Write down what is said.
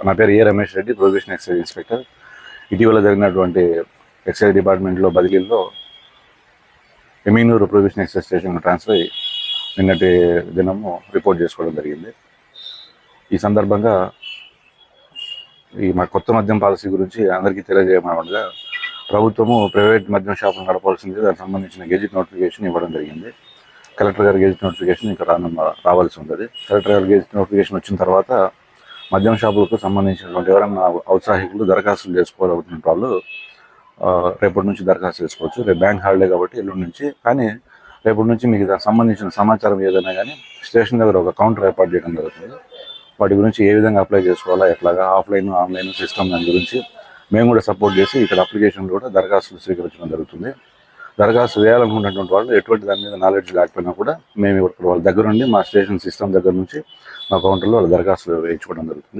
నా పేరు A Ramesh Reddy, prohibition excise inspector. ఇటీవల జరిగినటువంటి ఎక్సైజ్ డిపార్ట్మెంట్లో బదిలీల్లో ఎమీనూరు ప్రొహిబిషన్ ఎక్సైజ్ స్టేషన్కు ట్రాన్స్ఫర్ అయ్యి నిన్నటి దినము రిపోర్ట్ చేసుకోవడం జరిగింది. ఈ సందర్భంగా మా కొత్త మద్యం పాలసీ గురించి అందరికీ తెలియజేయమనగా ప్రభుత్వము ప్రైవేట్ మద్యం షాపులు నడపాల్సింది, దానికి సంబంధించిన గెజిట్ నోటిఫికేషన్ ఇవ్వడం జరిగింది. కలెక్టర్ గారి గెజిట్ నోటిఫికేషన్ ఇంకా రావాల్సి ఉంటుంది. కలెక్టర్ గారి గెజిట్ నోటిఫికేషన్ వచ్చిన తర్వాత మద్యం షాపులకు సంబంధించినటువంటి ఎవరైనా ఔత్సాహికులు దరఖాస్తులు చేసుకోవాలనుకున్న వాళ్ళు రేపటి నుంచి దరఖాస్తు చేసుకోవచ్చు. రేపు బ్యాంక్ హాలిడే కాబట్టి ఎల్లుండి నుంచి. కానీ రేపటి నుంచి మీకు దానికి సంబంధించిన సమాచారం ఏదైనా కానీ స్టేషన్ దగ్గర ఒక కౌంటర్ ఏర్పాటు చేయడం జరుగుతుంది. వాటి గురించి ఏ విధంగా అప్లై చేసుకోవాలా, ఎట్లాగా ఆఫ్లైన్ ఆన్లైన్ సిస్టమ్ దాని గురించి మేము కూడా సపోర్ట్ చేసి ఇక్కడ అప్లికేషన్లు కూడా దరఖాస్తులు స్వీకరించడం జరుగుతుంది. దరఖాస్తు వేయాలనుకున్నటువంటి వాళ్ళు ఎటువంటి దాని మీద నాలెడ్జ్ లేకపోయినా కూడా మేము వాళ్ళ దగ్గర నుండి మా స్టేషన్ సిస్టమ్ దగ్గర నుంచి మా కౌంటర్లో వాళ్ళ దరఖాస్తులు వేయించుకోవడం జరుగుతుంది.